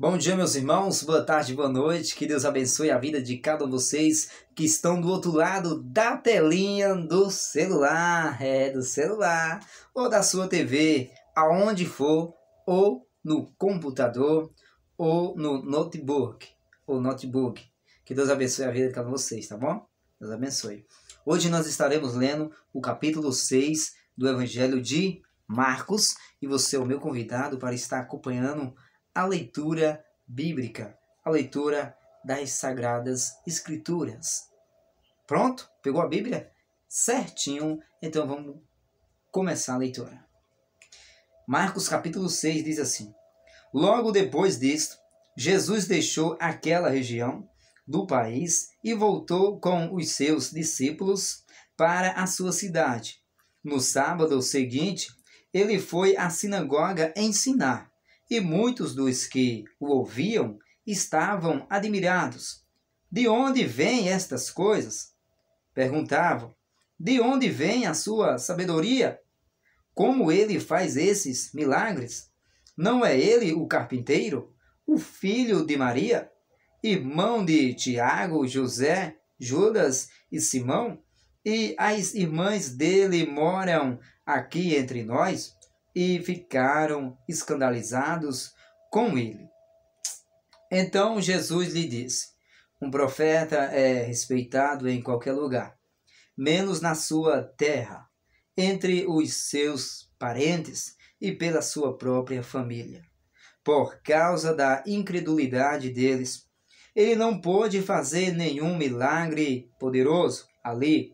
Bom dia, meus irmãos, boa tarde, boa noite, que Deus abençoe a vida de cada um de vocês que estão do outro lado da telinha do celular, ou da sua TV, aonde for, ou no computador, ou no notebook, que Deus abençoe a vida de cada um de vocês, tá bom? Deus abençoe. Hoje nós estaremos lendo o capítulo 6 do Evangelho de Marcos, e você é o meu convidado para estar acompanhando a leitura bíblica, a leitura das Sagradas Escrituras. Pronto? Pegou a Bíblia? Certinho? Então vamos começar a leitura. Marcos capítulo 6 diz assim: Logo depois disto, Jesus deixou aquela região do país e voltou com os seus discípulos para a sua cidade. No sábado seguinte, ele foi à sinagoga ensinar. E muitos dos que o ouviam estavam admirados. De onde vêm estas coisas? Perguntavam. De onde vem a sua sabedoria? Como ele faz esses milagres? Não é ele o carpinteiro, o filho de Maria, irmão de Tiago, José, Judas e Simão? E as irmãs dele moram aqui entre nós? E ficaram escandalizados com ele. Então Jesus lhe disse: um profeta é respeitado em qualquer lugar, menos na sua terra, entre os seus parentes e pela sua própria família. Por causa da incredulidade deles, ele não pôde fazer nenhum milagre poderoso ali,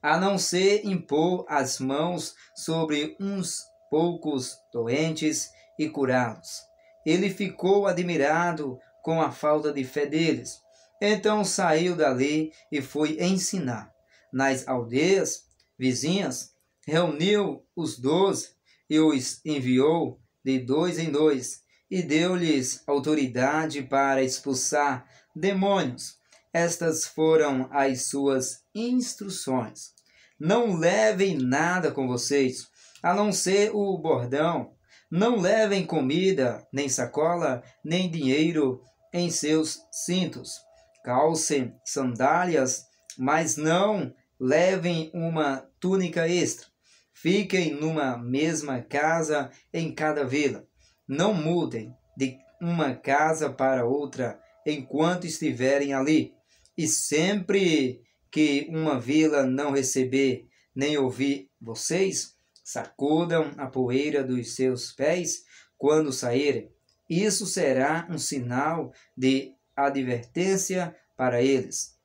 a não ser impor as mãos sobre uns poucos doentes e curá-los. Ele ficou admirado com a falta de fé deles. Então saiu dali e foi ensinar. Nas aldeias vizinhas, reuniu os 12 e os enviou de 2 em 2 e deu-lhes autoridade para expulsar demônios. Estas foram as suas instruções. Não levem nada com vocês, a não ser o bordão. Não levem comida, nem sacola, nem dinheiro em seus cintos. Calcem sandálias, mas não levem uma túnica extra. Fiquem numa mesma casa em cada vila. Não mudem de uma casa para outra enquanto estiverem ali. E sempre que uma vila não receber nem ouvir vocês, sacudam a poeira dos seus pés quando saírem. Isso será um sinal de advertência para eles.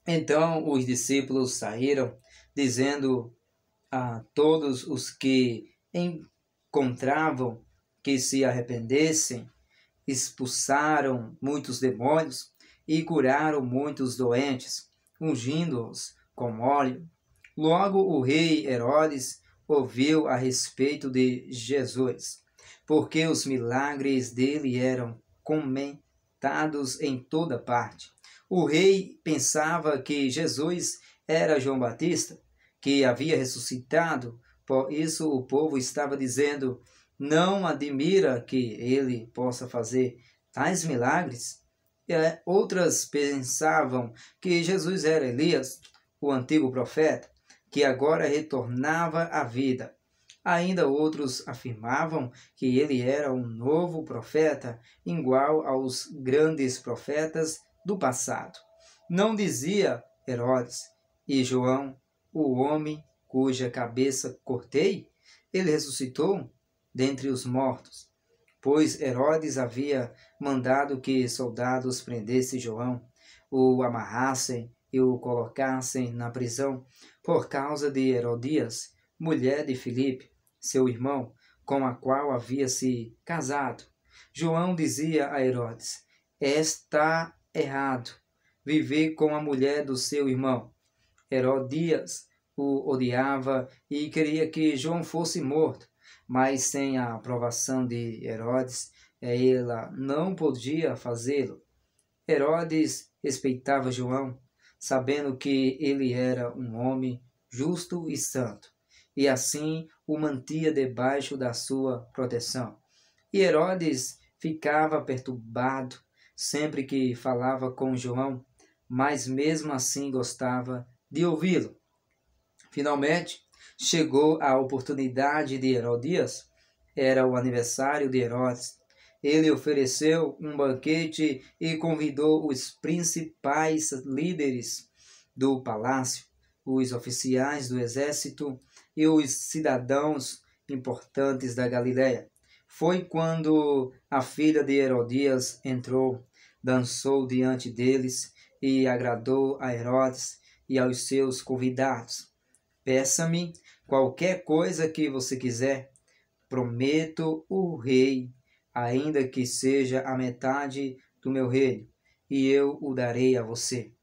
Então os discípulos saíram, dizendo a todos os que encontravam que se arrependessem, expulsaram muitos demônios e curaram muitos doentes, ungindo-os com óleo. Logo o rei Herodes ouviu a respeito de Jesus, porque os milagres dele eram comentados em toda parte. O rei pensava que Jesus era João Batista, que havia ressuscitado. Por isso o povo estava dizendo: não admira que ele possa fazer tais milagres? Outras pensavam que Jesus era Elias, o antigo profeta, que agora retornava à vida. Ainda outros afirmavam que ele era um novo profeta, igual aos grandes profetas do passado. Não dizia Herodes: e João, o homem cuja cabeça cortei, ele ressuscitou dentre os mortos? Pois Herodes havia mandado que soldados prendessem João, o amarrassem e o colocassem na prisão por causa de Herodias, mulher de Filipe, seu irmão, com a qual havia se casado. João dizia a Herodes: está errado viver com a mulher do seu irmão. Herodias o odiava e queria que João fosse morto, mas sem a aprovação de Herodes, ela não podia fazê-lo. Herodes respeitava João, sabendo que ele era um homem justo e santo, e assim o mantia debaixo da sua proteção. E Herodes ficava perturbado sempre que falava com João, mas mesmo assim gostava de ouvi-lo. Finalmente, chegou a oportunidade de Herodias. Era o aniversário de Herodes. Ele ofereceu um banquete e convidou os principais líderes do palácio, os oficiais do exército e os cidadãos importantes da Galiléia. Foi quando a filha de Herodias entrou, dançou diante deles e agradou a Herodes e aos seus convidados. Peça-me qualquer coisa que você quiser, prometo o rei, ainda que seja a metade do meu reino, e eu o darei a você.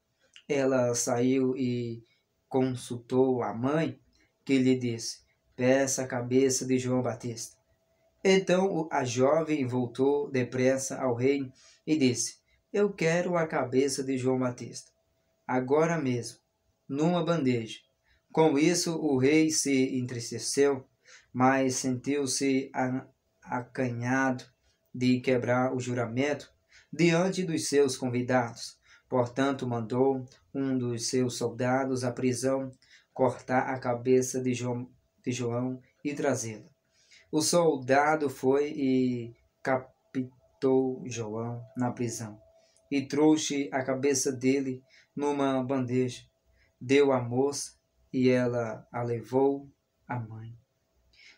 Ela saiu e consultou a mãe, que lhe disse: peça a cabeça de João Batista. Então a jovem voltou depressa ao rei e disse: eu quero a cabeça de João Batista, agora mesmo, numa bandeja. Com isso o rei se entristeceu, mas sentiu-se acanhado de quebrar o juramento diante dos seus convidados. Portanto, mandou um dos seus soldados à prisão cortar a cabeça de João e trazê-la. O soldado foi e capitou João na prisão e trouxe a cabeça dele numa bandeja. Deu à moça e ela a levou à mãe.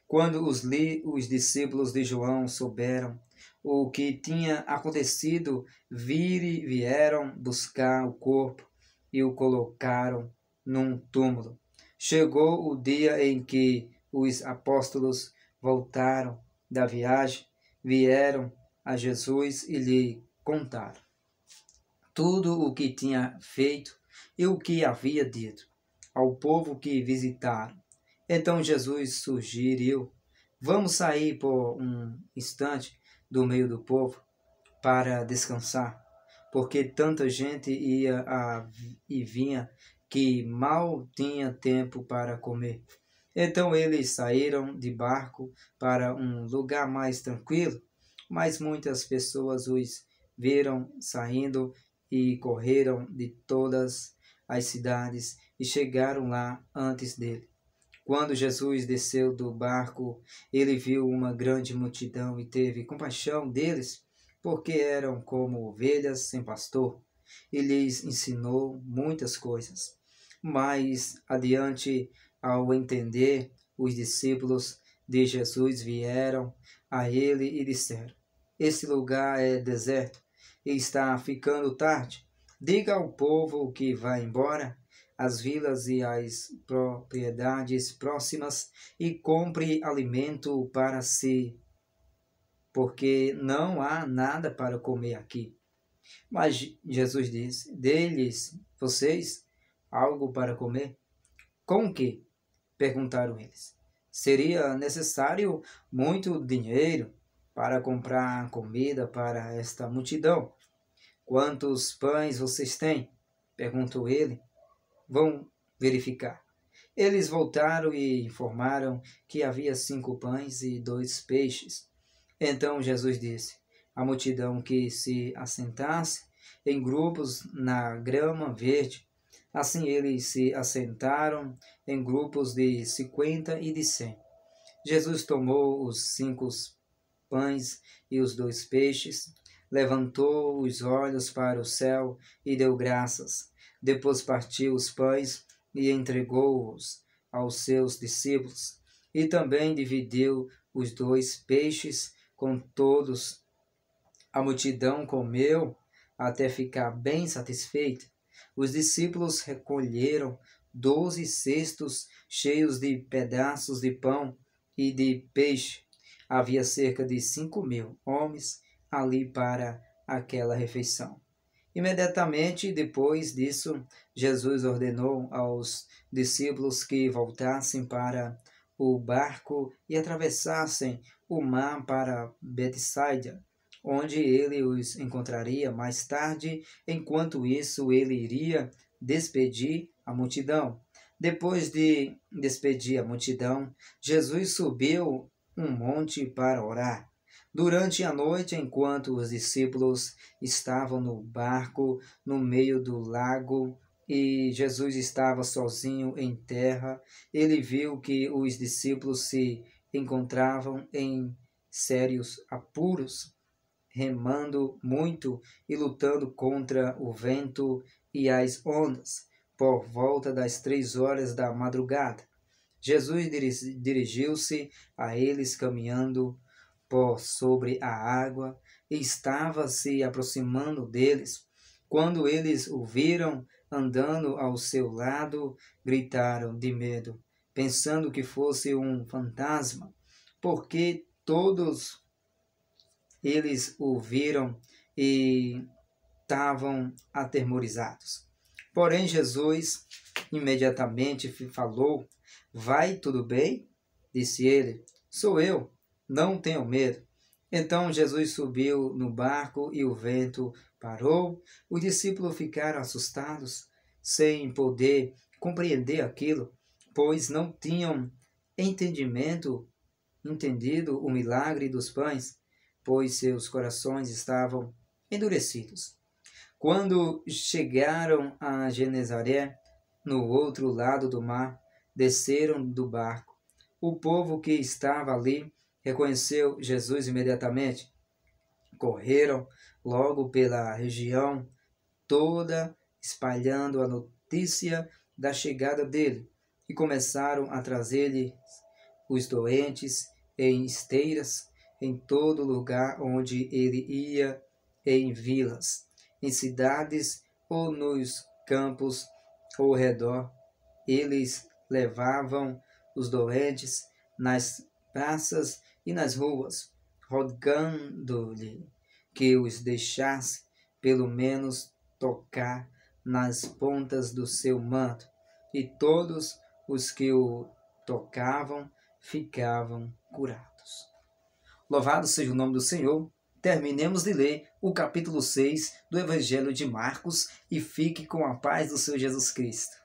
Quando os discípulos de João souberam o que tinha acontecido, vieram buscar o corpo e o colocaram num túmulo. Chegou o dia em que os apóstolos voltaram da viagem, vieram a Jesus e lhe contaram tudo o que tinha feito e o que havia dito ao povo que visitaram. Então Jesus sugeriu: vamos sair por um instante do meio do povo para descansar, porque tanta gente ia e vinha que mal tinha tempo para comer. Então eles saíram de barco para um lugar mais tranquilo, mas muitas pessoas os viram saindo e correram de todas as cidades e chegaram lá antes dele. Quando Jesus desceu do barco, ele viu uma grande multidão e teve compaixão deles, porque eram como ovelhas sem pastor, e lhes ensinou muitas coisas. Mais adiante, ao entender, os discípulos de Jesus vieram a ele e disseram: esse lugar é deserto e está ficando tarde. Diga ao povo que vai embora às vilas e às propriedades próximas e compre alimento para si, porque não há nada para comer aqui. Mas Jesus disse: dê-lhes vocês algo para comer. Com o quê? Perguntaram eles. Seria necessário muito dinheiro para comprar comida para esta multidão. Quantos pães vocês têm? Perguntou ele. Vão verificar. Eles voltaram e informaram que havia 5 pães e 2 peixes. Então Jesus disse à multidão que se assentasse em grupos na grama verde. Assim eles se assentaram em grupos de 50 e de 100. Jesus tomou os 5 pães e os 2 peixes, levantou os olhos para o céu e deu graças. Depois partiu os pães e entregou-os aos seus discípulos, e também dividiu os 2 peixes com todos. A multidão comeu até ficar bem satisfeita. Os discípulos recolheram 12 cestos cheios de pedaços de pão e de peixe. Havia cerca de 5.000 homens ali para aquela refeição. Imediatamente depois disso, Jesus ordenou aos discípulos que voltassem para o barco e atravessassem o mar para Betsaida, onde ele os encontraria mais tarde. Enquanto isso, ele iria despedir a multidão. Depois de despedir a multidão, Jesus subiu um monte para orar. Durante a noite, enquanto os discípulos estavam no barco no meio do lago e Jesus estava sozinho em terra, ele viu que os discípulos se encontravam em sérios apuros, remando muito e lutando contra o vento e as ondas. Por volta das 3 horas da madrugada, Jesus dirigiu-se a eles caminhando por sobre a água e estava se aproximando deles. Quando eles o viram andando ao seu lado, gritaram de medo, pensando que fosse um fantasma, porque todos eles o viram e estavam atemorizados. Porém, Jesus imediatamente falou: Vai, tudo bem? Disse ele: Sou eu, não tenho medo. Então Jesus subiu no barco e o vento parou. Os discípulos ficaram assustados, sem poder compreender aquilo, pois não tinham entendido o milagre dos pães, pois seus corações estavam endurecidos. Quando chegaram a Genezaré, no outro lado do mar, desceram do barco. O povo que estava ali reconheceu Jesus imediatamente. Correram logo pela região toda, espalhando a notícia da chegada dele, e começaram a trazer-lhe os doentes em esteiras, em todo lugar onde ele ia, em vilas, em cidades ou nos campos ao redor. Eles levavam os doentes nas praças e nas ruas, rogando-lhe que os deixasse pelo menos tocar nas pontas do seu manto, e todos os que o tocavam ficavam curados. Louvado seja o nome do Senhor. Terminemos de ler o capítulo 6 do Evangelho de Marcos e fique com a paz do Senhor Jesus Cristo.